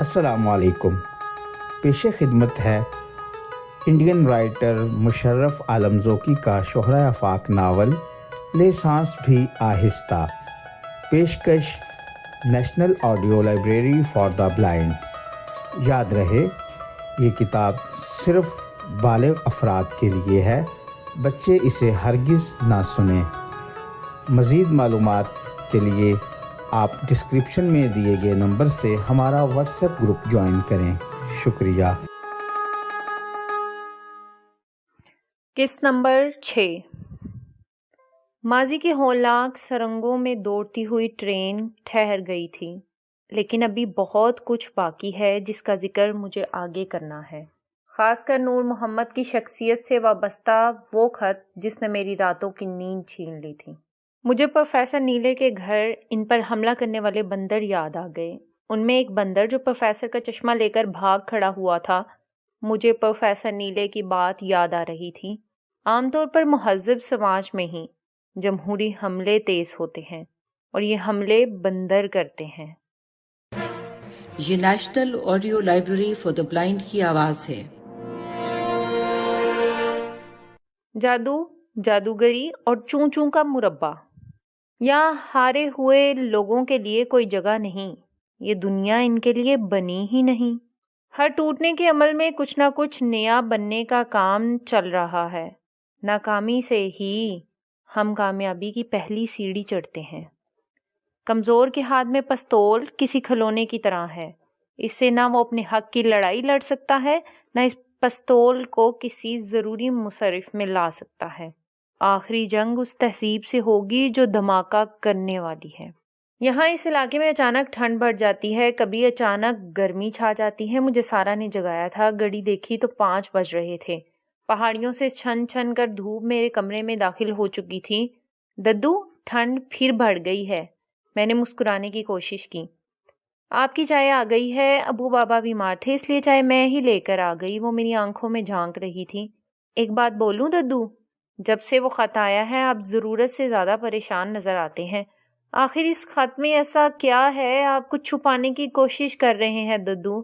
السلام علیکم۔ پیش خدمت ہے انڈین رائٹر مشرف عالم ذوقی کا شہرہ آفاق ناول لے سانس بھی آہستہ، پیشکش national audio library for the blind. یاد رہے یہ کتاب صرف بالغ افراد کے لیے ہے، بچے اسے ہرگز نہ سنیں۔ مزید معلومات کے لیے آپ ڈسکرپشن میں دیے گئے نمبر سے ہمارا واٹس ایپ گروپ جوائن کریں۔ شکریہ۔ قسط نمبر 6۔ ماضی کے ہولناک سرنگوں میں دوڑتی ہوئی ٹرین ٹھہر گئی تھی، لیکن ابھی بہت کچھ باقی ہے جس کا ذکر مجھے آگے کرنا ہے، خاص کر نور محمد کی شخصیت سے وابستہ وہ خط جس نے میری راتوں کی نیند چھین لی تھی۔ مجھے پروفیسر نیلے کے گھر ان پر حملہ کرنے والے بندر یاد آ گئے۔ ان میں ایک بندر جو پروفیسر کا چشمہ لے کر بھاگ کھڑا ہوا تھا۔ مجھے پروفیسر نیلے کی بات یاد آ رہی تھی۔ عام طور پر مہذب سماج میں ہی جمہوری حملے تیز ہوتے ہیں اور یہ حملے بندر کرتے ہیں۔ یہ national audio library for the blind کی آواز ہے۔ جادو، جادوگری اور چوں چوں کا مربع۔ یہاں ہارے ہوئے لوگوں کے لیے کوئی جگہ نہیں، یہ دنیا ان کے لیے بنی ہی نہیں۔ ہر ٹوٹنے کے عمل میں کچھ نہ کچھ نیا بننے کا کام چل رہا ہے۔ ناکامی سے ہی ہم کامیابی کی پہلی سیڑھی چڑھتے ہیں۔ کمزور کے ہاتھ میں پستول کسی کھلونے کی طرح ہے، اس سے نہ وہ اپنے حق کی لڑائی لڑ سکتا ہے، نہ اس پستول کو کسی ضروری مصرف میں لا سکتا ہے۔ آخری جنگ اس تہذیب سے ہوگی جو دھماکہ کرنے والی ہے۔ یہاں اس علاقے میں اچانک ٹھنڈ بڑھ جاتی ہے، کبھی اچانک گرمی چھا جاتی ہے۔ مجھے سارا نے جگایا تھا، گھڑی دیکھی تو 5 بج رہے تھے۔ پہاڑیوں سے چھن چھن کر دھوپ میرے کمرے میں داخل ہو چکی تھی۔ ددو، ٹھنڈ پھر بڑھ گئی ہے۔ میں نے مسکرانے کی کوشش کی۔ آپ کی چائے آ گئی ہے، ابو بابا بیمار تھے اس لیے چائے میں ہی لے کر آ گئی۔ وہ میری آنکھوں میں جھانک رہی تھی۔ ایک بات بولوں ددو، جب سے وہ خط آیا ہے آپ ضرورت سے زیادہ پریشان نظر آتے ہیں۔ آخر اس خط میں ایسا کیا ہے؟ آپ کچھ چھپانے کی کوشش کر رہے ہیں ددو۔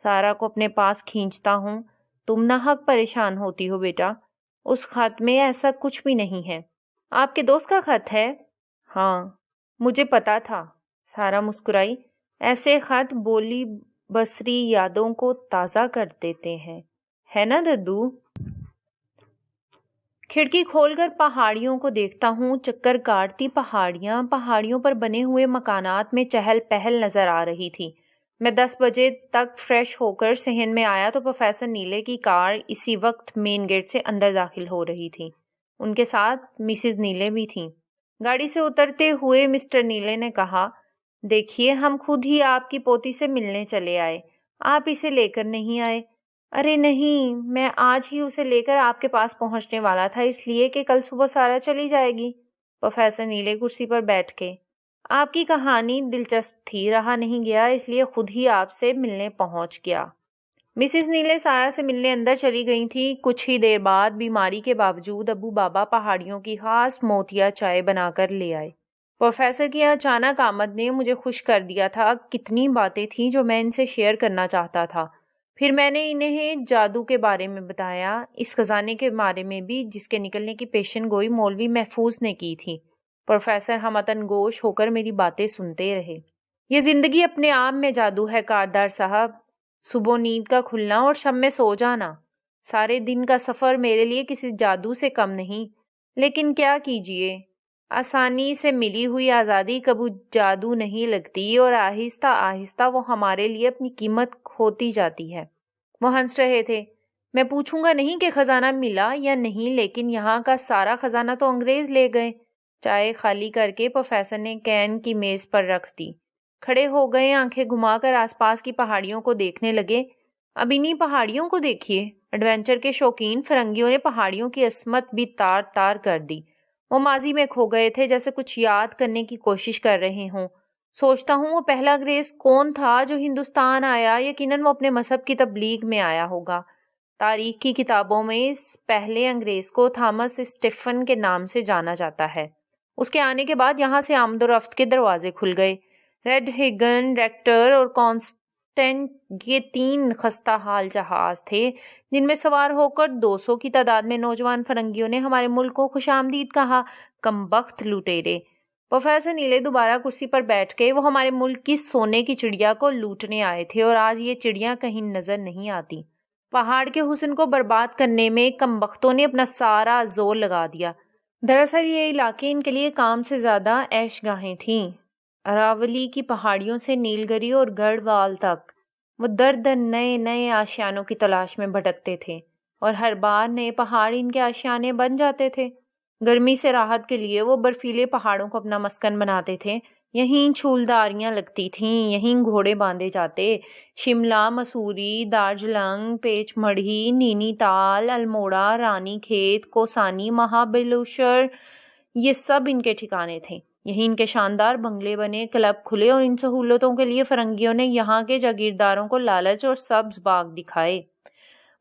سارا کو اپنے پاس کھینچتا ہوں۔ تم ناحق پریشان ہوتی ہو بیٹا، اس خط میں ایسا کچھ بھی نہیں ہے۔ آپ کے دوست کا خط ہے؟ ہاں، مجھے پتا تھا۔ سارا مسکرائی۔ ایسے خط بولی بصری یادوں کو تازہ کر دیتے ہیں، ہے نا ددو؟ کھڑکی کھول کر پہاڑیوں کو دیکھتا ہوں۔ چکر کاٹتی پہاڑیاں، پہاڑیوں پر بنے ہوئے مکانات میں چہل پہل نظر آ رہی تھی۔ میں 10 بجے تک فریش ہو کر صحن میں آیا تو پروفیسر نیلے کی کار اسی وقت مین گیٹ سے اندر داخل ہو رہی تھی۔ ان کے ساتھ مسز نیلے بھی تھیں۔ گاڑی سے اترتے ہوئے مسٹر نیلے نے کہا، دیکھیے ہم خود ہی آپ کی پوتی سے ملنے چلے آئے، آپ اسے لے کر نہیں آئے۔ ارے نہیں، میں آج ہی اسے لے کر آپ کے پاس پہنچنے والا تھا، اس لیے کہ کل صبح سارا چلی جائے گی۔ پروفیسر نیلے کرسی پر بیٹھ کے، آپ کی کہانی دلچسپ تھی، رہا نہیں گیا، اس لیے خود ہی آپ سے ملنے پہنچ گیا۔ مسز نیلے سارا سے ملنے اندر چلی گئی تھی۔ کچھ ہی دیر بعد بیماری کے باوجود ابو بابا پہاڑیوں کی خاص موتیا چائے بنا کر لے آئے۔ پروفیسر کی اچانک آمد نے مجھے خوش کر دیا تھا۔ کتنی باتیں تھیں جو میں ان سے شیئر کرنا چاہتا تھا۔ پھر میں نے انہیں جادو کے بارے میں بتایا، اس خزانے کے بارے میں بھی جس کے نکلنے کی پیشن گوئی مولوی محفوظ نے کی تھی۔ پروفیسر ہمتن گوش ہو کر میری باتیں سنتے رہے۔ یہ زندگی اپنے آپ میں جادو ہے کاردار صاحب، صبح نیند کا کھلنا اور شب میں سو جانا۔ سارے دن کا سفر میرے لیے کسی جادو سے کم نہیں، لیکن کیا کیجیے، آسانی سے ملی ہوئی آزادی کبھی جادو نہیں لگتی اور آہستہ آہستہ وہ ہمارے لیے اپنی قیمت کھوتی جاتی ہے۔ وہ ہنس رہے تھے۔ میں پوچھوں گا نہیں کہ خزانہ ملا یا نہیں، لیکن یہاں کا سارا خزانہ تو انگریز لے گئے۔ چائے خالی کر کے پروفیسر نے کین کی میز پر رکھ دی۔ کھڑے ہو گئے، آنکھیں گھما کر آس پاس کی پہاڑیوں کو دیکھنے لگے۔ اب انہی پہاڑیوں کو دیکھیے، ایڈونچر کے شوقین فرنگیوں نے پہاڑیوں کی عصمت بھی تار تار کر دی۔ وہ ماضی میں کھو گئے تھے، جیسے کچھ یاد کرنے کی کوشش کر رہے ہوں۔ سوچتا ہوں وہ پہلا انگریز کون تھا جو ہندوستان آیا؟ یقیناً وہ اپنے مذہب کی تبلیغ میں آیا ہوگا۔ تاریخ کی کتابوں میں اس پہلے انگریز کو تھامس اسٹیفن کے نام سے جانا جاتا ہے۔ اس کے آنے کے بعد یہاں سے آمد و رفت کے دروازے کھل گئے۔ ریڈ ہیگن، ریکٹر اور ٹینٹ یہ 3 خستہ حال جہاز تھے جن میں سوار ہو کر 200 کی تعداد میں نوجوان فرنگیوں نے ہمارے ملک کو خوش آمدید کہا۔ کمبخت لٹیرے۔ پروفیسر نیلے دوبارہ کرسی پر بیٹھ گئے۔ وہ ہمارے ملک کی سونے کی چڑیا کو لوٹنے آئے تھے اور آج یہ چڑیاں کہیں نظر نہیں آتی۔ پہاڑ کے حسن کو برباد کرنے میں کمبختوں نے اپنا سارا زور لگا دیا۔ دراصل یہ علاقے ان کے لیے کام سے زیادہ عیش گاہیں تھیں۔ اراولی کی پہاڑیوں سے نیل گری اور گڑھ وال تک وہ در در نئے نئے آشیانوں کی تلاش میں بھٹکتے تھے اور ہر بار نئے پہاڑ ان کے آشیانے بن جاتے تھے۔ گرمی سے راحت کے لیے وہ برفیلے پہاڑوں کو اپنا مسکن بناتے تھے۔ یہیں چھولداریاں لگتی تھیں، یہیں گھوڑے باندھے جاتے۔ شملہ، مسوری، دارجلنگ، پیچ مڑھی، نینی تال، الموڑا، رانی کھیت، کوسانی، مہابلیشور، یہ سب ان کے ٹھکانے تھے۔ یہیں ان کے شاندار بنگلے بنے، کلب کھلے اور ان سہولتوں کے لیے فرنگیوں نے یہاں کے جاگیرداروں کو لالچ اور سبز باغ دکھائے۔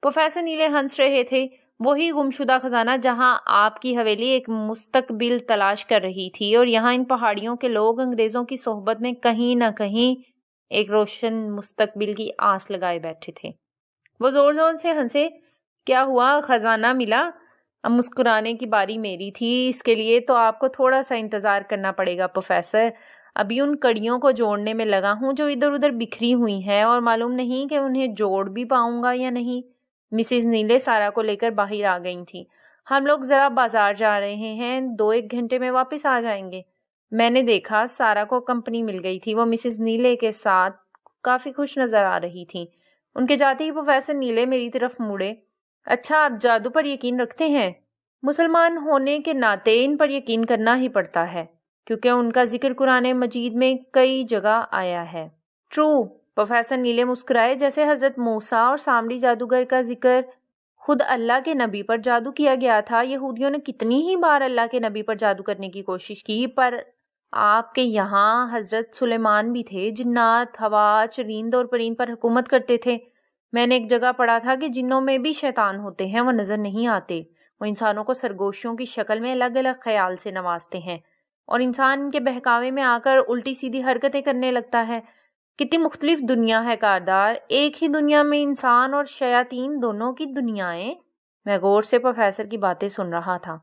پروفیسر نیلے ہنس رہے تھے۔ وہی گمشدہ خزانہ جہاں آپ کی حویلی ایک مستقبل تلاش کر رہی تھی، اور یہاں ان پہاڑیوں کے لوگ انگریزوں کی صحبت میں کہیں نہ کہیں ایک روشن مستقبل کی آس لگائے بیٹھے تھے۔ وہ زور زور سے ہنسے۔ کیا ہوا، خزانہ ملا؟ اب مسکرانے کی باری میری تھی۔ اس کے لیے تو آپ کو تھوڑا سا انتظار کرنا پڑے گا پروفیسر۔ ابھی ان کڑیوں کو جوڑنے میں لگا ہوں جو ادھر ادھر بکھری ہوئی ہیں، اور معلوم نہیں کہ انہیں جوڑ بھی پاؤں گا یا نہیں۔ مسز نیلے سارا کو لے کر باہر آ گئی تھیں۔ ہم لوگ ذرا بازار جا رہے ہیں، 2-1 گھنٹے میں واپس آ جائیں گے۔ میں نے دیکھا سارا کو کمپنی مل گئی تھی۔ وہ مسز نیلے کے ساتھ کافی خوش نظر آ رہی تھیں۔ ان کے جاتے ہی پروفیسر نیلے میری طرف مڑے۔ اچھا، آپ جادو پر یقین رکھتے ہیں؟ مسلمان ہونے کے ناطے ان پر یقین کرنا ہی پڑتا ہے، کیونکہ ان کا ذکر قرآن مجید میں کئی جگہ آیا ہے۔ ٹرو۔ پروفیسر نیلے مسکرائے۔ جیسے حضرت موسیٰ اور سامری جادوگر کا ذکر خود اللہ کے نبی پر جادو کیا گیا تھا۔ یہودیوں نے کتنی ہی بار اللہ کے نبی پر جادو کرنے کی کوشش کی، پر آپ کے یہاں حضرت سلیمان بھی تھے۔ جنات، ہوا، چرند اور پرند پر حکومت کرتے تھے۔ میں نے ایک جگہ پڑھا تھا کہ جنوں میں بھی شیطان ہوتے ہیں، وہ نظر نہیں آتے۔ وہ انسانوں کو سرگوشیوں کی شکل میں الگ الگ خیال سے نوازتے ہیں، اور انسان ان کے بہکاوے میں آ کر الٹی سیدھی حرکتیں کرنے لگتا ہے۔ کتنی مختلف دنیا ہے کاردار، ایک ہی دنیا میں انسان اور شیاطین دونوں کی دنیایں۔ میں غور سے پروفیسر کی باتیں سن رہا تھا۔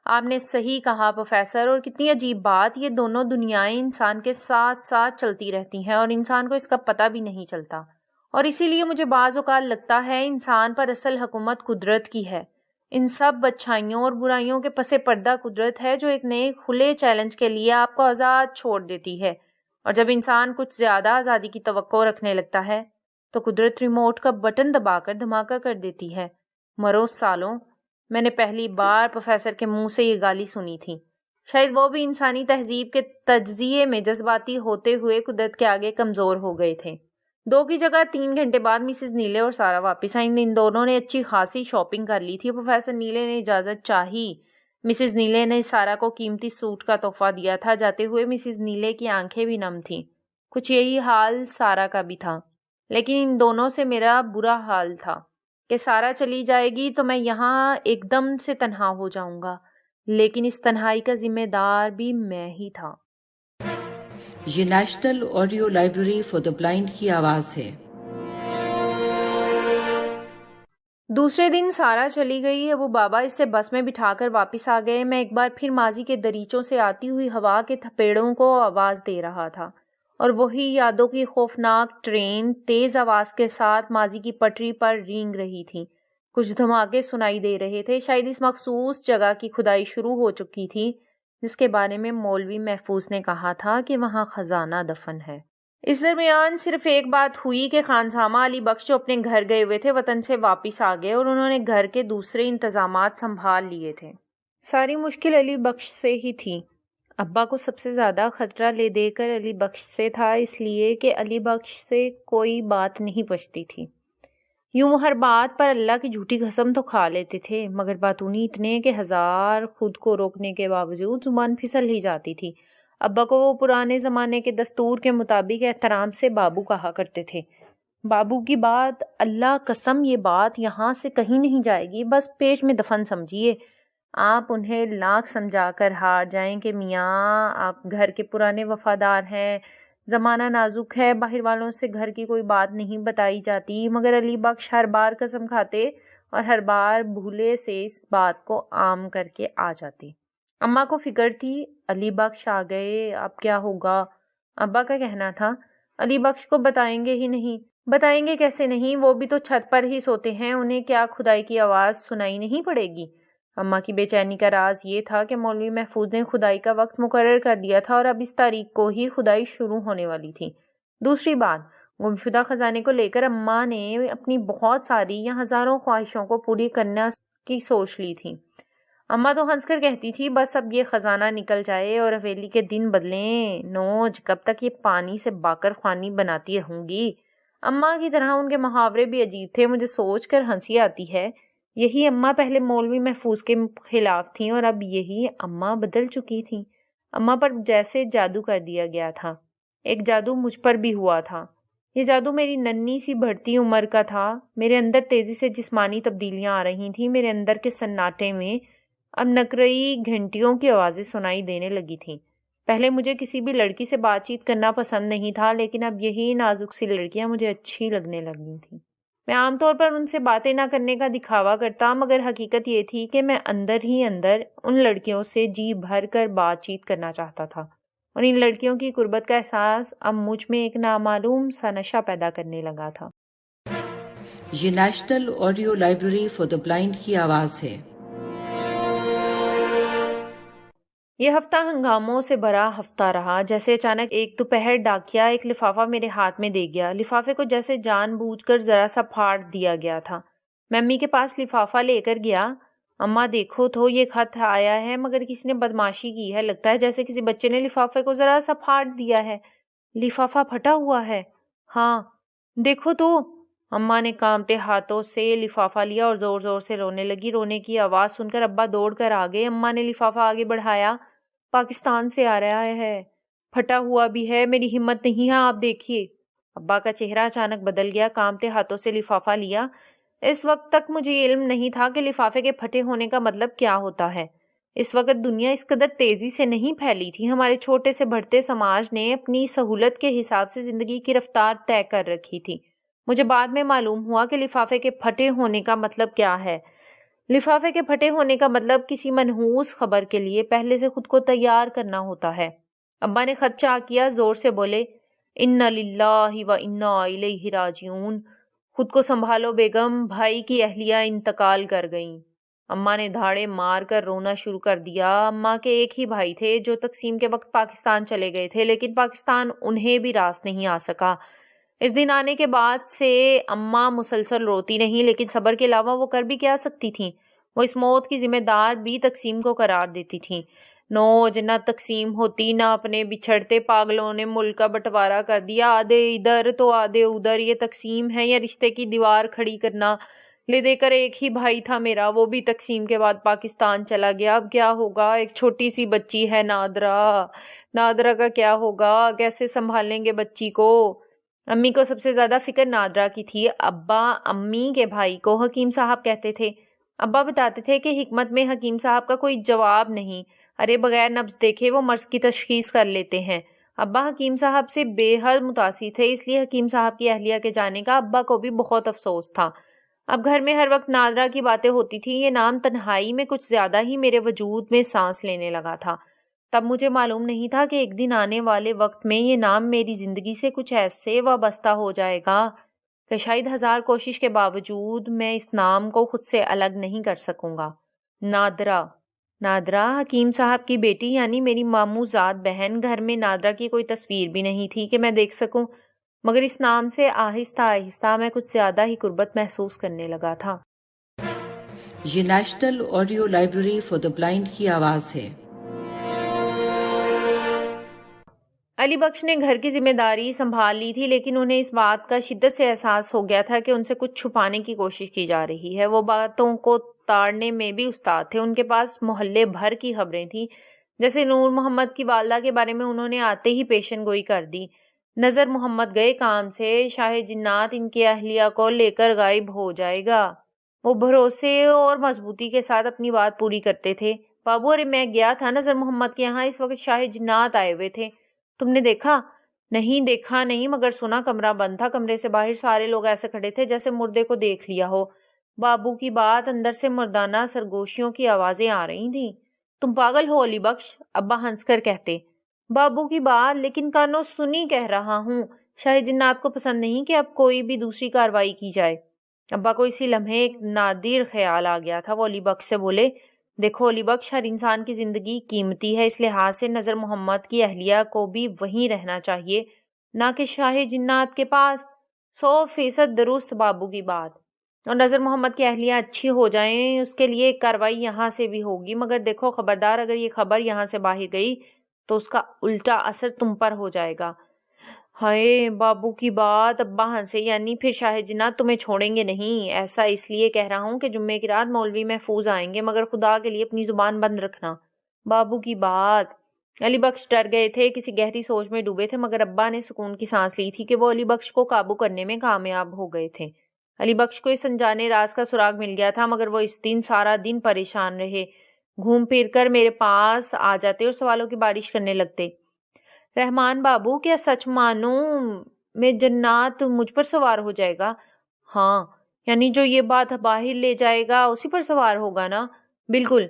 آپ نے صحیح کہا پروفیسر، اور کتنی عجیب بات، یہ دونوں دنیایں انسان کے ساتھ ساتھ چلتی رہتی ہیں اور انسان کو اس کا پتہ بھی نہیں چلتا۔ اور اسی لیے مجھے بعض اوقات لگتا ہے انسان پر اصل حکومت قدرت کی ہے۔ ان سب اچھائیوں اور برائیوں کے پس پردہ قدرت ہے جو ایک نئے کھلے چیلنج کے لیے آپ کو آزاد چھوڑ دیتی ہے، اور جب انسان کچھ زیادہ آزادی کی توقع رکھنے لگتا ہے تو قدرت ریموٹ کا بٹن دبا کر دھماکہ کر دیتی ہے۔ مرو سالوں، میں نے پہلی بار پروفیسر کے منہ سے یہ گالی سنی تھی۔ شاید وہ بھی انسانی تہذیب کے تجزیے میں جذباتی ہوتے ہوئے قدرت کے آگے کمزور ہو گئے تھے۔ 2 کی جگہ 3 گھنٹے بعد مسز نیلے اور سارا واپس آئیں۔ ان دونوں نے اچھی خاصی شاپنگ کر لی تھی۔ پروفیسر نیلے نے اجازت چاہی۔ مسز نیلے نے سارا کو قیمتی سوٹ کا تحفہ دیا تھا۔ جاتے ہوئے مسز نیلے کی آنکھیں بھی نم تھیں۔ کچھ یہی حال سارا کا بھی تھا، لیکن ان دونوں سے میرا برا حال تھا کہ سارا چلی جائے گی تو میں یہاں ایک دم سے تنہا ہو جاؤں گا، لیکن اس تنہائی کا ذمہ دار بھی میں ہی تھا۔ یہ national audio library for the blind کی آواز ہے۔ دوسرے دن سارا چلی گئی۔ ابو بابا اس سے بس میں بٹھا کر واپس آ گئے۔ میں ایک بار پھر ماضی کے دریچوں سے آتی ہوئی ہوا کے تھپیڑوں کو آواز دے رہا تھا، اور وہی یادوں کی خوفناک ٹرین تیز آواز کے ساتھ ماضی کی پٹری پر رینگ رہی تھی۔ کچھ دھماکے سنائی دے رہے تھے۔ شاید اس مخصوص جگہ کی کھدائی شروع ہو چکی تھی جس کے بارے میں مولوی محفوظ نے کہا تھا کہ وہاں خزانہ دفن ہے۔ اس درمیان صرف ایک بات ہوئی کہ خانسامہ علی بخش جو اپنے گھر گئے ہوئے تھے وطن سے واپس آ گئے، اور انہوں نے گھر کے دوسرے انتظامات سنبھال لیے تھے۔ ساری مشکل علی بخش سے ہی تھی۔ ابا کو سب سے زیادہ خطرہ لے دے کر علی بخش سے تھا، اس لیے کہ علی بخش سے کوئی بات نہیں پچتی تھی۔ یوں وہ ہر بات پر اللہ کی جھوٹی قسم تو کھا لیتے تھے، مگر باتونی اتنے کہ ہزار خود کو روکنے کے باوجود زبان پھسل ہی جاتی تھی۔ ابا کو وہ پرانے زمانے کے دستور کے مطابق احترام سے بابو کہا کرتے تھے۔ بابو کی بات، اللہ قسم یہ بات یہاں سے کہیں نہیں جائے گی، بس پیٹ میں دفن سمجھیے۔ آپ انہیں لاکھ سمجھا کر ہار جائیں کہ میاں آپ گھر کے پرانے وفادار ہیں، زمانہ نازک ہے، باہر والوں سے گھر کی کوئی بات نہیں بتائی جاتی، مگر علی بخش ہر بار قسم کھاتے اور ہر بار بھولے سے اس بات کو عام کر کے آ جاتے۔ اماں کو فکر تھی علی بخش آ گئے، اب کیا ہوگا؟ ابا کا کہنا تھا علی بخش کو بتائیں گے ہی نہیں۔ بتائیں گے کیسے نہیں، وہ بھی تو چھت پر ہی سوتے ہیں، انہیں کیا خدائی کی آواز سنائی نہیں پڑے گی؟ اماں کی بے چینی کا راز یہ تھا کہ مولوی محفوظ نے خدائی کا وقت مقرر کر دیا تھا اور اب اس تاریخ کو ہی خدائی شروع ہونے والی تھی۔ دوسری بات، گمشدہ خزانے کو لے کر اماں نے اپنی بہت ساری یا ہزاروں خواہشوں کو پوری کرنے کی سوچ لی تھی۔ اماں تو ہنس کر کہتی تھی بس اب یہ خزانہ نکل جائے اور حویلی کے دن بدلیں، نوج کب تک یہ پانی سے باکر خوانی بناتی رہوں گی؟ اماں کی طرح ان کے محاورے بھی عجیب تھے، مجھے سوچ کر ہنسی آتی ہے۔ یہی اماں پہلے مولوی محفوظ کے خلاف تھیں اور اب یہی اماں بدل چکی تھیں۔ اماں پر جیسے جادو کر دیا گیا تھا۔ ایک جادو مجھ پر بھی ہوا تھا۔ یہ جادو میری ننھی سی بڑھتی عمر کا تھا۔ میرے اندر تیزی سے جسمانی تبدیلیاں آ رہی تھیں۔ میرے اندر کے سناٹے میں اب نقرئی گھنٹیوں کی آوازیں سنائی دینے لگی تھیں۔ پہلے مجھے کسی بھی لڑکی سے بات چیت کرنا پسند نہیں تھا، لیکن اب یہی نازک سی لڑکیاں مجھے اچھی لگنے لگی تھیں۔ میں عام طور پر ان سے باتیں نہ کرنے کا دکھاوا کرتا، مگر حقیقت یہ تھی کہ میں اندر ہی اندر ان لڑکیوں سے جی بھر کر بات چیت کرنا چاہتا تھا، اور ان لڑکیوں کی قربت کا احساس اب مجھ میں ایک نامعلوم سا نشہ پیدا کرنے لگا تھا۔ یہ national audio library for the blind کی آواز ہے۔ یہ ہفتہ ہنگاموں سے بھرا ہفتہ رہا۔ جیسے اچانک ایک دوپہر ڈاکیا ایک لفافہ میرے ہاتھ میں دے گیا۔ لفافے کو جیسے جان بوجھ کر ذرا سا پھاڑ دیا گیا تھا۔ میں امی کے پاس لفافہ لے کر گیا۔ اماں دیکھو تو یہ خط آیا ہے، مگر کسی نے بدماشی کی ہے، لگتا ہے جیسے کسی بچے نے لفافے کو ذرا سا پھاڑ دیا ہے۔ لفافہ پھٹا ہوا ہے۔ ہاں دیکھو تو۔ اماں نے کانپتے ہاتھوں سے لفافہ لیا اور زور زور سے رونے لگی۔ رونے کی آواز سن کر ابا دوڑ کر آ گئے۔ اماں نے لفافہ آگے بڑھایا۔ پاکستان سے آ رہا ہے، پھٹا ہوا بھی ہے، میری ہمت نہیں ہے، آپ دیکھیے۔ ابا کا چہرہ اچانک بدل گیا۔ کانپتے ہاتھوں سے لفافہ لیا۔ اس وقت تک مجھے علم نہیں تھا کہ لفافے کے پھٹے ہونے کا مطلب کیا ہوتا ہے۔ اس وقت دنیا اس قدر تیزی سے نہیں پھیلی تھی۔ ہمارے چھوٹے سے بڑھتے سماج نے اپنی سہولت کے حساب سے زندگی کی رفتار طے کر رکھی تھی۔ مجھے بعد میں معلوم ہوا کہ لفافے کے پھٹے ہونے کا مطلب کیا ہے۔ لفافے کے پھٹے ہونے کا مطلب کسی منحوس خبر کے لیے پہلے سے خود کو تیار کرنا ہوتا ہے۔ ابا نے خط چاک کیا، زور سے بولے انا للہ و انا الیہ راجعون۔ خود کو سنبھالو بیگم، بھائی کی اہلیہ انتقال کر گئیں۔ اماں نے دھاڑے مار کر رونا شروع کر دیا۔ اماں کے ایک ہی بھائی تھے جو تقسیم کے وقت پاکستان چلے گئے تھے، لیکن پاکستان انہیں بھی راس نہیں آ سکا۔ اس دن آنے کے بعد سے اماں مسلسل روتی نہیں، لیکن صبر کے علاوہ وہ کر بھی کیا سکتی تھیں؟ وہ اس موت کی ذمہ دار بھی تقسیم کو قرار دیتی تھیں۔ نوج نہ تقسیم ہوتی، نہ اپنے بچھڑتے پاگلوں نے ملک کا بٹوارا کر دیا، آدھے ادھر تو آدھے ادھر۔ یہ تقسیم ہے یا رشتے کی دیوار کھڑی کرنا؟ لے دے کر ایک ہی بھائی تھا میرا، وہ بھی تقسیم کے بعد پاکستان چلا گیا۔ اب کیا ہوگا؟ ایک چھوٹی سی بچی ہے نادرہ کا کیا ہوگا؟ کیسے سنبھالیں گے بچی کو؟ امی کو سب سے زیادہ فکر نادرہ کی تھی۔ ابا امی کے بھائی کو حکیم صاحب کہتے تھے۔ ابا بتاتے تھے کہ حکمت میں حکیم صاحب کا کوئی جواب نہیں، ارے بغیر نبض دیکھے وہ مرض کی تشخیص کر لیتے ہیں۔ ابا حکیم صاحب سے بے حد متاثر تھے، اس لیے حکیم صاحب کی اہلیہ کے جانے کا ابا کو بھی بہت افسوس تھا۔ اب گھر میں ہر وقت نادرہ کی باتیں ہوتی تھیں۔ یہ نام تنہائی میں کچھ زیادہ ہی میرے وجود میں سانس لینے لگا تھا۔ تب مجھے معلوم نہیں تھا کہ ایک دن آنے والے وقت میں یہ نام میری زندگی سے کچھ ایسے وابستہ ہو جائے گا کہ شاید ہزار کوشش کے باوجود میں اس نام کو خود سے الگ نہیں کر سکوں گا۔ نادرہ حکیم صاحب کی بیٹی، یعنی میری ماموں زاد بہن۔ گھر میں نادرہ کی کوئی تصویر بھی نہیں تھی کہ میں دیکھ سکوں، مگر اس نام سے آہستہ آہستہ میں کچھ زیادہ ہی قربت محسوس کرنے لگا تھا۔ یہ national audio library for the blind کی آواز ہے۔ علی بخش نے گھر کی ذمہ داری سنبھال لی تھی، لیکن انہیں اس بات کا شدت سے احساس ہو گیا تھا کہ ان سے کچھ چھپانے کی کوشش کی جا رہی ہے۔ وہ باتوں کو تاڑنے میں بھی استاد تھے۔ ان کے پاس محلے بھر کی خبریں تھیں۔ جیسے نور محمد کی والدہ کے بارے میں انہوں نے آتے ہی پیشن گوئی کر دی۔ نظر محمد گئے کام سے، شاہ جنات ان کی اہلیہ کو لے کر غائب ہو جائے گا۔ وہ بھروسے اور مضبوطی کے ساتھ اپنی بات پوری کرتے تھے۔ بابو، ارے میں گیا تھا نظر محمد کے یہاں، اس وقت شاہ جنات آئے ہوئے تھے، تم نے دیکھا؟ نہیں دیکھا نہیں، مگر سنا کمرہ بند تھا. کمرے سے باہر سارے لوگ ایسے کھڑے تھے جیسے مردے کو دیکھ لیا ہو. بابو کی بات. اندر سے مردانہ سرگوشیوں کی آوازیں آ رہی تھیں. تم پاگل ہو علی بخش، ابا ہنس کر کہتے. بابو کی بات. لیکن کانوں سنی کہہ رہا ہوں. شاہ جنات کو پسند نہیں کہ اب کوئی بھی دوسری کاروائی کی جائے. ابا کو اسی لمحے ایک نادر خیال آ گیا تھا. وہ علی بخش سے بولے، دیکھو علی بخش، ہر انسان کی زندگی قیمتی ہے. اس لحاظ سے نظر محمد کی اہلیہ کو بھی وہیں رہنا چاہیے، نہ کہ شاہ جنات کے پاس. 100% درست بابو کی بات. اور نظر محمد کی اہلیہ اچھی ہو جائیں، اس کے لیے ایک کاروائی یہاں سے بھی ہوگی. مگر دیکھو خبردار، اگر یہ خبر یہاں سے باہر گئی تو اس کا الٹا اثر تم پر ہو جائے گا. ہائے بابو کی بات. ابا ہنسے. یعنی پھر شاہ جنات تمہیں چھوڑیں گے نہیں؟ ایسا اس لیے کہہ رہا ہوں کہ جمعے کی رات مولوی محفوظ آئیں گے، مگر خدا کے لیے اپنی زبان بند رکھنا. بابو کی بات. علی بخش ڈر گئے تھے، کسی گہری سوچ میں ڈوبے تھے، مگر ابا نے سکون کی سانس لی تھی کہ وہ علی بخش کو قابو کرنے میں کامیاب ہو گئے تھے. علی بخش کو اس انجانے راز کا سراغ مل گیا تھا، مگر وہ اس دن سارا دن پریشان رہے. گھوم پھر کر میرے پاس آ جاتے اور سوالوں کی بارش کرنے لگتے. رحمان بابو، کیا سچ مانوں میں جنات مجھ پر سوار ہو جائے گا؟ ہاں، یعنی جو یہ بات باہر لے جائے گا اسی پر سوار ہوگا نا؟ بالکل.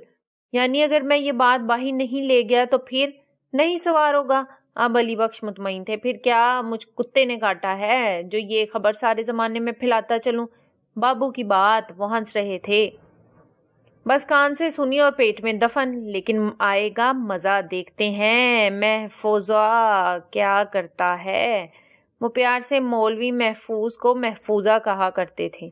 یعنی اگر میں یہ بات باہر نہیں لے گیا تو پھر نہیں سوار ہوگا؟ اب علی بخش مطمئن تھے. پھر کیا مجھ کتے نے کاٹا ہے جو یہ خبر سارے زمانے میں پھیلاتا چلوں؟ بابو کی بات. وہ ہنس رہے تھے. بس کان سے سنی اور پیٹ میں دفن. لیکن آئے گا مزہ، دیکھتے ہیں محفوظہ کیا کرتا ہے. وہ پیار سے مولوی محفوظ کو محفوظہ کہا کرتے تھے.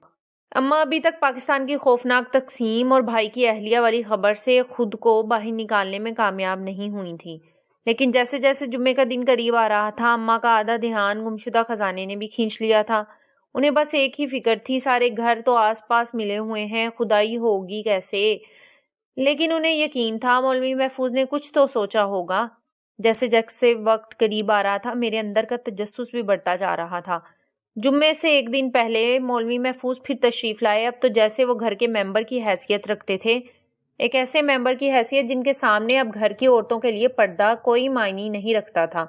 اماں ابھی تک پاکستان کی خوفناک تقسیم اور بھائی کی اہلیہ والی خبر سے خود کو باہر نکالنے میں کامیاب نہیں ہوئی تھی. لیکن جیسے جیسے جمعے کا دن قریب آ رہا تھا، اماں کا آدھا دھیان گمشدہ خزانے نے بھی کھینچ لیا تھا. انہیں بس ایک ہی فکر تھی، سارے گھر تو آس پاس ملے ہوئے ہیں، خدائی ہوگی کیسے؟ لیکن انہیں یقین تھا مولوی محفوظ نے کچھ تو سوچا ہوگا. جیسے جیسے وقت قریب آ رہا تھا، میرے اندر کا تجسس بھی بڑھتا جا رہا تھا. جمعے سے ایک دن پہلے مولوی محفوظ پھر تشریف لائے. اب تو جیسے وہ گھر کے ممبر کی حیثیت رکھتے تھے، ایک ایسے ممبر کی حیثیت جن کے سامنے اب گھر کی عورتوں کے لیے پردہ کوئی معنی نہیں رکھتا تھا.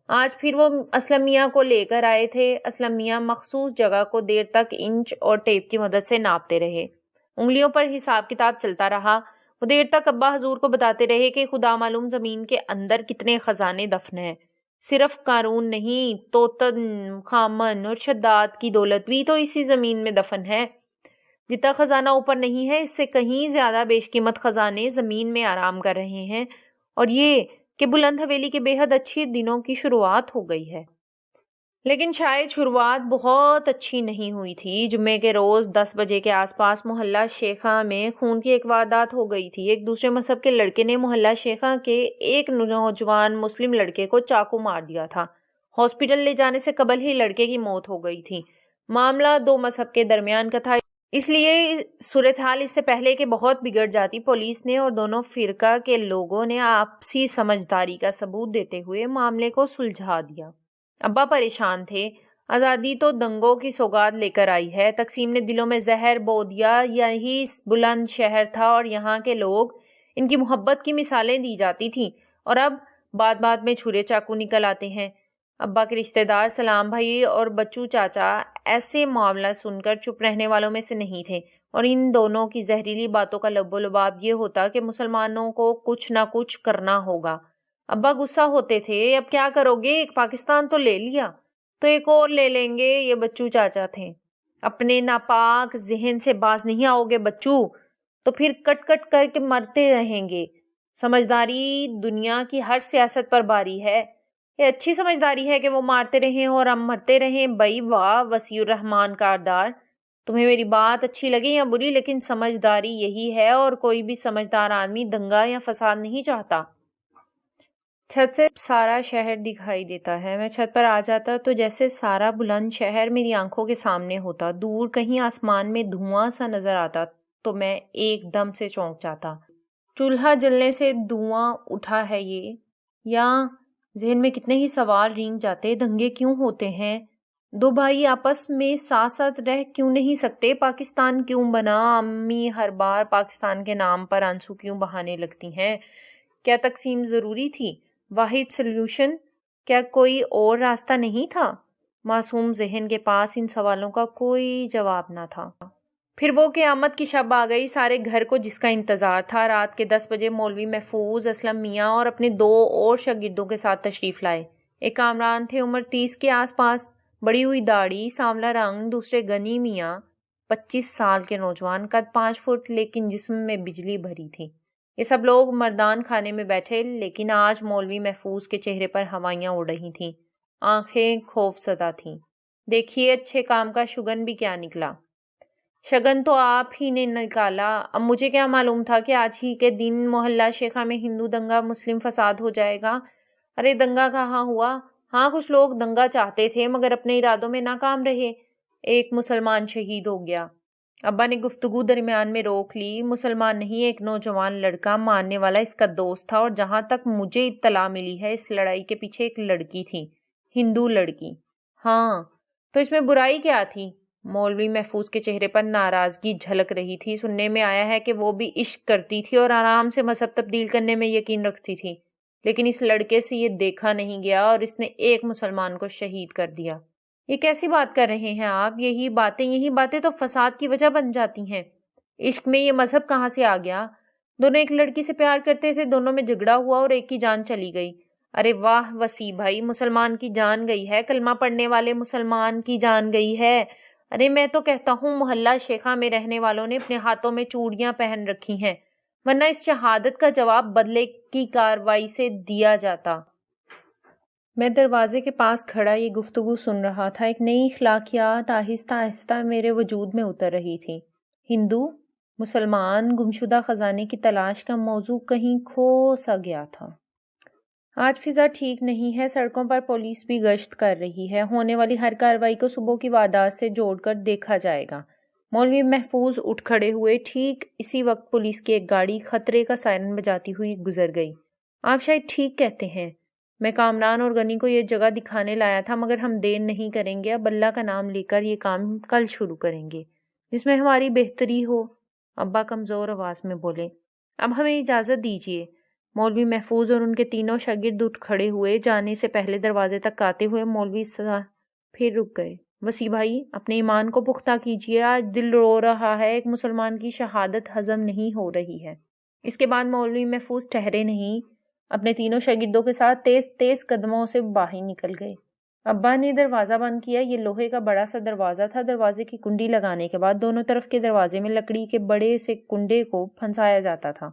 آج پھر وہ اسلم میاں کو لے کر آئے تھے. اسلم میاں مخصوص جگہ کو دیر تک انچ اور ٹیپ کی مدد سے ناپتے رہے. انگلیوں پر حساب کتاب چلتا رہا. وہ دیر تک ابا حضور کو بتاتے رہے کہ خدا معلوم زمین کے اندر کتنے خزانے دفن ہیں. صرف قارون نہیں، توتن، خامن اور شداد کی دولت بھی تو اسی زمین میں دفن ہے. جتنا خزانہ اوپر نہیں ہے، اس سے کہیں زیادہ بیش قیمت خزانے زمین میں آرام کر رہے ہیں. اور یہ کہ بلند حویلی کے بے حد اچھی دنوں کی شروعات ہو گئی ہے. لیکن شاید شروعات بہت اچھی نہیں ہوئی تھی. جمعے کے روز 10 بجے کے آس پاس محلہ شیخہ میں خون کی ایک واردات ہو گئی تھی. ایک دوسرے مذہب کے لڑکے نے محلہ شیخہ کے ایک نوجوان مسلم لڑکے کو چاقو مار دیا تھا. ہاسپٹل لے جانے سے قبل ہی لڑکے کی موت ہو گئی تھی. معاملہ دو مذہب کے درمیان کا تھا، اس لیے صورتحال اس سے پہلے کہ بہت بگڑ جاتی، پولیس نے اور دونوں فرقہ کے لوگوں نے آپسی سمجھداری کا ثبوت دیتے ہوئے معاملے کو سلجھا دیا. ابا پریشان تھے. آزادی تو دنگوں کی سوگات لے کر آئی ہے. تقسیم نے دلوں میں زہر بو دیا. یہی بلند شہر تھا اور یہاں کے لوگ، ان کی محبت کی مثالیں دی جاتی تھیں، اور اب بات بات میں چھرے چاقو نکل آتے ہیں. ابا کے رشتہ دار سلام بھائی اور بچو چاچا ایسے معاملہ سن کر چپ رہنے والوں میں سے نہیں تھے، اور ان دونوں کی زہریلی باتوں کا لب و لباب یہ ہوتا کہ مسلمانوں کو کچھ نہ کچھ کرنا ہوگا. ابا غصہ ہوتے تھے. اب کیا کرو گے؟ ایک پاکستان تو لے لیا، تو ایک اور لے لیں گے. یہ بچو چاچا تھے. اپنے ناپاک ذہن سے باز نہیں آؤ گے بچو، تو پھر کٹ کٹ کر کے مرتے رہیں گے. سمجھداری دنیا کی ہر سیاست پر باری ہے. یہ اچھی سمجھداری ہے کہ وہ مارتے رہیں اور ہم مرتے رہیں. بھائی واہ وسیع الرحمان کاردار، تمہیں میری بات اچھی لگے یا بری، لیکن سمجھداری یہی ہے، اور کوئی بھی سمجھدار آدمی دنگا یا فساد نہیں چاہتا. چھت سے سارا شہر دکھائی دیتا ہے. میں چھت پر آ جاتا تو جیسے سارا بلند شہر میری آنکھوں کے سامنے ہوتا. دور کہیں آسمان میں دھواں سا نظر آتا تو میں ایک دم سے چونک جاتا. چولہا جلنے سے دھواں اٹھا ہے یہ، یا ذہن میں کتنے ہی سوال رینگ جاتے. دنگے کیوں ہوتے ہیں؟ دو بھائی آپس میں ساتھ ساتھ رہ کیوں نہیں سکتے؟ پاکستان کیوں بنا؟ امی ہر بار پاکستان کے نام پر آنسو کیوں بہانے لگتی ہیں؟ کیا تقسیم ضروری تھی؟ واحد سلیوشن کیا کوئی اور راستہ نہیں تھا؟ معصوم ذہن کے پاس ان سوالوں کا کوئی جواب نہ تھا۔ پھر وہ قیامت کی شب آ گئی، سارے گھر کو جس کا انتظار تھا۔ رات کے 10 بجے مولوی محفوظ اسلم میاں اور اپنے 2 اور شاگردوں کے ساتھ تشریف لائے۔ ایک کامران تھے، عمر 30 کے آس پاس، بڑی ہوئی داڑھی، سانولا رنگ۔ دوسرے غنی میاں، 25 سال کے نوجوان، قد 5 فٹ، لیکن جسم میں بجلی بھری تھی۔ یہ سب لوگ مردان خانے میں بیٹھے، لیکن آج مولوی محفوظ کے چہرے پر ہوائیاں اڑ رہی تھیں، آنکھیں خوف زدہ تھیں۔ دیکھیے اچھے کام کا شگن بھی کیا نکلا۔ شگن تو آپ ہی نے نکالا، اب مجھے کیا معلوم تھا کہ آج ہی کے دن محلہ شیخا میں ہندو دنگا مسلم فساد ہو جائے گا۔ ارے دنگا کہاں ہوا؟ ہاں کچھ لوگ دنگا چاہتے تھے مگر اپنے ارادوں میں ناکام رہے۔ ایک مسلمان شہید ہو گیا۔ ابا نے گفتگو درمیان میں روک لی۔ مسلمان نہیں، ایک نوجوان لڑکا، مارنے والا اس کا دوست تھا، اور جہاں تک مجھے اطلاع ملی ہے اس لڑائی کے پیچھے ایک لڑکی تھی، ہندو لڑکی۔ ہاں تو اس میں برائی کیا تھی؟ مولوی محفوظ کے چہرے پر ناراضگی جھلک رہی تھی۔ سننے میں آیا ہے کہ وہ بھی عشق کرتی تھی اور آرام سے مذہب تبدیل کرنے میں یقین رکھتی تھی، لیکن اس لڑکے سے یہ دیکھا نہیں گیا اور اس نے ایک مسلمان کو شہید کر دیا۔ یہ کیسی بات کر رہے ہیں آپ؟ یہی باتیں تو فساد کی وجہ بن جاتی ہیں۔ عشق میں یہ مذہب کہاں سے آ گیا؟ دونوں ایک لڑکی سے پیار کرتے تھے، دونوں میں جھگڑا ہوا اور ایک کی جان چلی گئی۔ ارے واہ وسیع بھائی، مسلمان کی جان گئی ہے، کلمہ پڑھنے والے مسلمان کی جان گئی ہے۔ ارے میں تو کہتا ہوں محلہ شیخا میں رہنے والوں نے اپنے ہاتھوں میں چوڑیاں پہن رکھی ہیں، ورنہ اس شہادت کا جواب بدلے کی کارروائی سے دیا جاتا۔ میں دروازے کے پاس کھڑا یہ گفتگو سن رہا تھا۔ ایک نئی اخلاقیات آہستہ آہستہ میرے وجود میں اتر رہی تھی۔ ہندو، مسلمان، گمشدہ خزانے کی تلاش کا موضوع کہیں کھو سا گیا تھا۔ آج فضا ٹھیک نہیں ہے، سڑکوں پر پولیس بھی گشت کر رہی ہے۔ ہونے والی ہر کارروائی کو صبح کی واردات سے جوڑ کر دیکھا جائے گا۔ مولوی محفوظ اٹھ کھڑے ہوئے۔ ٹھیک اسی وقت پولیس کی ایک گاڑی خطرے کا سائرن بجاتی ہوئی گزر گئی۔ آپ شاید ٹھیک کہتے ہیں، میں کامران اور غنی کو یہ جگہ دکھانے لایا تھا، مگر ہم دیر نہیں کریں گے، اب اللہ کا نام لے کر یہ کام کل شروع کریں گے، جس میں ہماری بہتری ہو۔ ابا کمزور آواز میں بولے۔ اب ہمیں اجازت دیجیے۔ مولوی محفوظ اور ان کے تینوں شاگرد اٹھ کھڑے ہوئے۔ جانے سے پہلے دروازے تک آتے ہوئے مولوی پھر رک گئے۔ وسیع بھائی، اپنے ایمان کو پختہ کیجیے، آج دل رو رہا ہے، ایک مسلمان کی شہادت ہضم نہیں ہو رہی ہے۔ اس کے بعد مولوی محفوظ ٹھہرے نہیں، اپنے تینوں شاگردوں کے ساتھ تیز تیز قدموں سے باہر نکل گئے۔ ابا نے دروازہ بند کیا۔ یہ لوہے کا بڑا سا دروازہ تھا۔ دروازے کی کنڈی لگانے کے بعد دونوں طرف کے دروازے میں لکڑی کے بڑے سے کنڈے کو پھنسایا جاتا تھا۔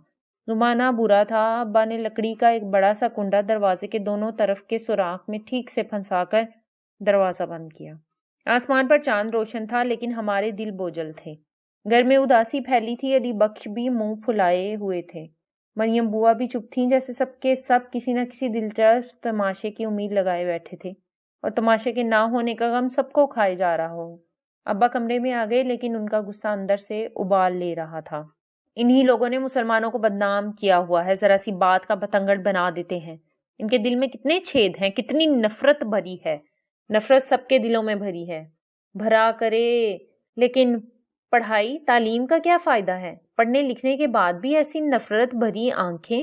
زمانہ برا تھا۔ ابا نے لکڑی کا ایک بڑا سا کنڈا دروازے کے دونوں طرف کے سوراخ میں ٹھیک سے پھنسا کر دروازہ بند کیا۔ آسمان پر چاند روشن تھا، لیکن ہمارے دل بوجھل تھے۔ گھر میں اداسی پھیلی تھی۔ علی بخش بھی منہ پھلائے ہوئے تھے۔ مریم بوا بھی چپ تھیں، جیسے سب کے سب کسی نہ کسی دلچسپ تماشے کی امید لگائے بیٹھے تھے، اور تماشے کے نہ ہونے کا غم سب کو کھائے جا رہا ہو۔ ابا کمرے میں آ گئے، لیکن ان کا غصہ اندر سے ابال لے رہا تھا۔ انہی لوگوں نے مسلمانوں کو بدنام کیا ہوا ہے، ذرا سی بات کا بتنگڑ بنا دیتے ہیں۔ ان کے دل میں کتنے چھید ہیں، کتنی نفرت بھری ہے۔ نفرت سب کے دلوں میں بھری ہے، بھرا کرے، لیکن پڑھائی تعلیم کا کیا فائدہ ہے؟ پڑھنے لکھنے کے بعد بھی ایسی نفرت بھری آنکھیں۔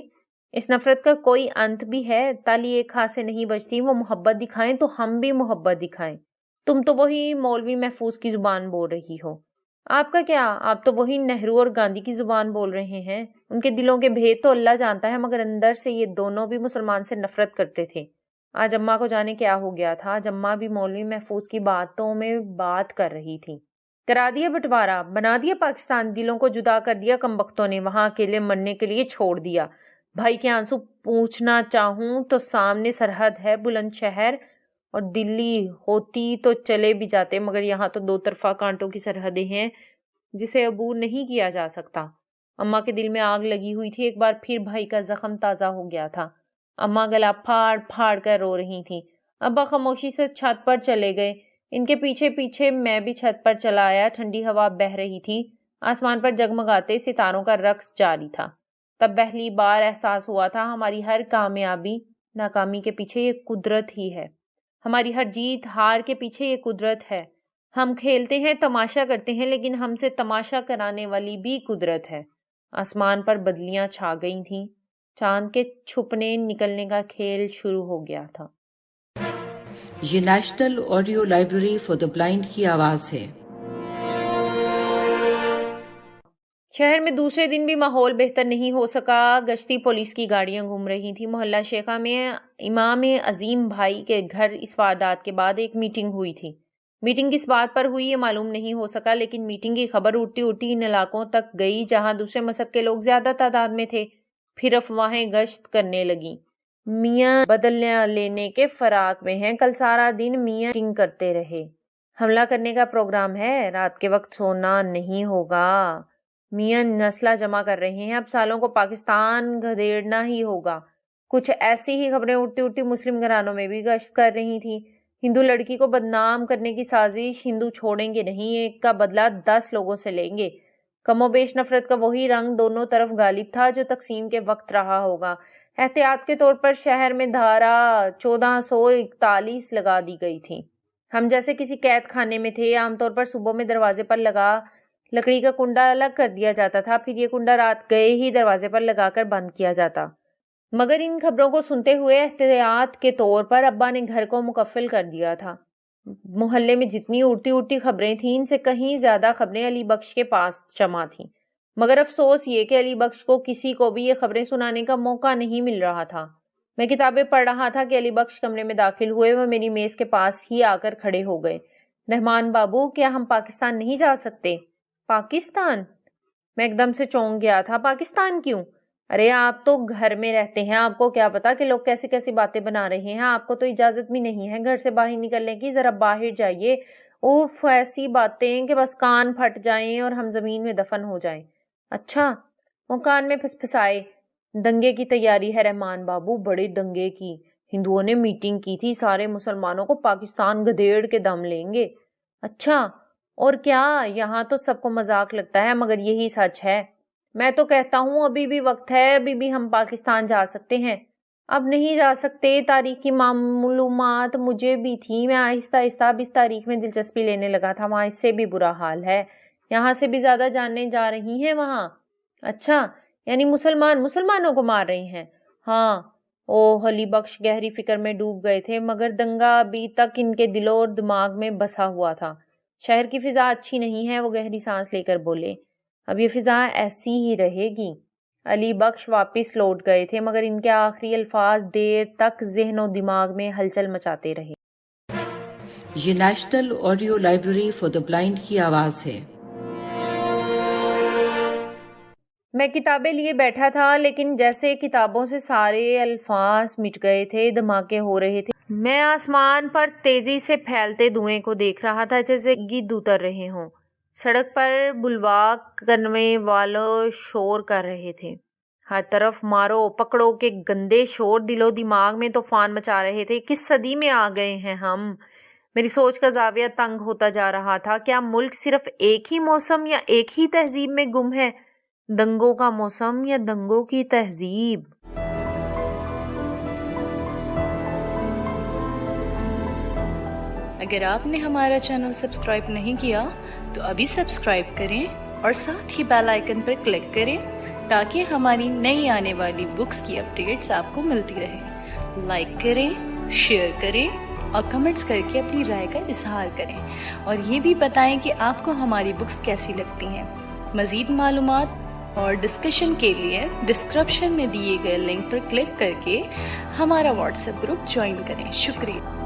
اس نفرت کا کوئی انت بھی ہے؟ تالی ایک ہاتھ سے نہیں بجتی۔ وہ محبت دکھائیں تو ہم بھی محبت دکھائیں۔ تم تو وہی مولوی محفوظ کی زبان بول رہی ہو۔ آپ کا کیا؟ آپ تو وہی نہرو اور گاندھی کی زبان بول رہے ہیں۔ ان کے دلوں کے بھید تو اللہ جانتا ہے، مگر اندر سے یہ دونوں بھی مسلمان سے نفرت کرتے تھے۔ آج اماں کو جانے کیا ہو گیا تھا۔ آج اماں بھی مولوی محفوظ کی باتوں میں بات کر رہی تھی۔ کرا دیا بٹوارا، بنا دیا پاکستان، دلوں کو جدا کر دیا کمبختوں نے، وہاں اکیلے مرنے کے لیے چھوڑ دیا۔ بھائی کے آنسو پوچھنا چاہوں تو سامنے سرحد ہے بلند شہر، اور دلی ہوتی تو چلے بھی جاتے، مگر یہاں تو دو طرفہ کانٹوں کی سرحدیں ہیں جسے عبور نہیں کیا جا سکتا۔ اماں کے دل میں آگ لگی ہوئی تھی۔ ایک بار پھر بھائی کا زخم تازہ ہو گیا تھا۔ اماں گلا پھاڑ پھاڑ کر رو رہی تھیں۔ ابا خاموشی سے چھت پر چلے گئے۔ ان کے پیچھے پیچھے میں بھی چھت پر چلا آیا۔ ٹھنڈی ہوا بہہ رہی تھی۔ آسمان پر جگمگاتے ستاروں کا رقص جاری تھا۔ تب پہلی بار احساس ہوا تھا ہماری ہر کامیابی ناکامی کے پیچھے یہ قدرت ہی ہے، ہماری ہر جیت ہار کے پیچھے یہ قدرت ہے۔ ہم کھیلتے ہیں، تماشا کرتے ہیں، لیکن ہم سے تماشا کرانے والی بھی قدرت ہے۔ آسمان پر بدلیاں چھا گئی تھیں۔ چاند کے چھپنے نکلنے کا کھیل شروع ہو گیا تھا۔ یہ national audio library for the blind کی آواز ہے۔ شہر میں دوسرے دن بھی ماحول بہتر نہیں ہو سکا۔ گشتی پولیس کی گاڑیاں گھوم رہی تھیں۔ محلہ شیخہ میں امام عظیم بھائی کے گھر اس واردات کے بعد ایک میٹنگ ہوئی تھی۔ میٹنگ کس بات پر ہوئی یہ معلوم نہیں ہو سکا، لیکن میٹنگ کی خبر اڑتی اڑتی ان علاقوں تک گئی جہاں دوسرے مذہب کے لوگ زیادہ تعداد میں تھے۔ پھر افواہیں گشت کرنے لگیں۔ میاں بدل لینے کے فراق میں ہیں، کل سارا دن میاں میٹنگ کرتے رہے۔ حملہ کرنے کا پروگرام ہے، رات کے وقت سونا نہیں ہوگا۔ میاں نسلہ جمع کر رہے ہیں، اب سالوں کو پاکستان گھدیڑنا ہی ہوگا۔ کچھ ایسی ہی خبریں اڑتی اڑتی مسلم گھرانوں میں بھی گشت کر رہی تھیں۔ ہندو لڑکی کو بدنام کرنے کی سازش، ہندو چھوڑیں گے نہیں، ایک کا بدلہ 10 لوگوں سے لیں گے۔ کم و بیش نفرت کا وہی رنگ دونوں طرف غالب تھا جو تقسیم کے وقت رہا ہوگا۔ احتیاط کے طور پر شہر میں دھارا 1441 لگا دی گئی تھی۔ ہم جیسے کسی قید خانے میں تھے۔ عام طور پر صبح میں دروازے پر لگا لکڑی کا کنڈا الگ کر دیا جاتا تھا، پھر یہ کنڈا رات گئے ہی دروازے پر لگا کر بند کیا جاتا۔ مگر ان خبروں کو سنتے ہوئے احتیاط کے طور پر ابا نے گھر کو مقفل کر دیا تھا۔ محلے میں جتنی اڑتی خبریں تھیں ان سے کہیں زیادہ خبریں علی بخش کے پاس جمع تھیں، مگر افسوس یہ کہ علی بخش کو کسی کو بھی یہ خبریں سنانے کا موقع نہیں مل رہا تھا۔ میں کتابیں پڑھ رہا تھا کہ علی بخش کمرے میں داخل ہوئے، وہ میری میز کے پاس ہی آ کر کھڑے ہو گئے۔ رحمان بابو، کیا ہم پاکستان نہیں جا سکتے؟ پاکستان؟ میں ایک دم سے چونک گیا تھا۔ پاکستان کیوں؟ ارے آپ تو گھر میں رہتے ہیں، آپ کو کیا پتا کہ لوگ کیسی کیسی باتیں بنا رہے ہیں، آپ کو تو اجازت بھی نہیں ہے گھر سے باہر نکلنے کی، ذرا باہر جائیے۔ اوف، ایسی باتیں کہ بس کان پھٹ جائیں اور ہم زمین میں دفن ہو جائیں۔ اچھا، وہ کان میں پھسپھسائے۔ دنگے کی تیاری ہے رحمان بابو، بڑے دنگے کی۔ ہندوؤں نے میٹنگ کی تھی، سارے مسلمانوں کو پاکستان گدھیڑ کے دم لیں گے۔ اچھا، اور کیا؟ یہاں تو سب کو مذاق لگتا ہے مگر یہی سچ ہے۔ میں تو کہتا ہوں ابھی بھی وقت ہے، ابھی بھی ہم پاکستان جا سکتے ہیں۔ اب نہیں جا سکتے، تاریخی معلومات مجھے بھی تھی، میں آہستہ آہستہ اب اس تاریخ میں دلچسپی لینے لگا تھا۔ وہاں اس سے بھی برا حال ہے، یہاں سے بھی زیادہ جاننے جا رہی ہیں وہاں۔ اچھا، یعنی مسلمانوں کو مار رہی ہیں؟ ہاں۔ اوہ، علی بخش گہری فکر میں ڈوب گئے تھے، مگر دنگا ابھی تک ان کے دل اور دماغ میں بسا ہوا تھا۔ شہر کی فضا اچھی نہیں ہے، وہ گہری سانس لے کر بولے۔ اب یہ فضا ایسی ہی رہے گی۔ علی بخش واپس لوٹ گئے تھے، مگر ان کے آخری الفاظ دیر تک ذہن و دماغ میں ہلچل مچاتے رہے۔ یہ national audio library for the blind کی آواز ہے۔ میں کتابیں لیے بیٹھا تھا، لیکن جیسے کتابوں سے سارے الفاظ مٹ گئے تھے، دھماکے ہو رہے تھے۔ میں آسمان پر تیزی سے پھیلتے دھوئیں کو دیکھ رہا تھا جیسے گدھ اتر رہے ہوں۔ سڑک پر بلواک کرنے والوں شور کر رہے تھے۔ ہر طرف مارو پکڑو کے گندے شور دل و دماغ میں طوفان مچا رہے تھے۔ کس صدی میں آ گئے ہیں ہم؟ میری سوچ کا زاویہ تنگ ہوتا جا رہا تھا۔ کیا ملک صرف ایک ہی موسم یا ایک ہی تہذیب میں گم ہے؟ دنگوں کا موسم یا دنگوں کی تہذیب؟ اگر آپ نے ہمارا چینل سبسکرائب نہیں کیا تو ابھی سبسکرائب کریں اور ساتھ ہی بیل آئیکن پر کلک کریں تاکہ ہماری نئی آنے والی بکس کی اپڈیٹس آپ کو ملتی رہیں۔ لائک کریں، شیئر کریں اور کمنٹس کر کے اپنی رائے کا اظہار کریں، اور یہ بھی بتائیں کہ آپ کو ہماری بکس کیسی لگتی ہیں۔ مزید معلومات اور ڈسکشن کے لیے ڈسکرپشن میں دیے گئے لنک پر کلک کر کے ہمارا واٹس ایپ گروپ جوائن کریں۔ شکریہ۔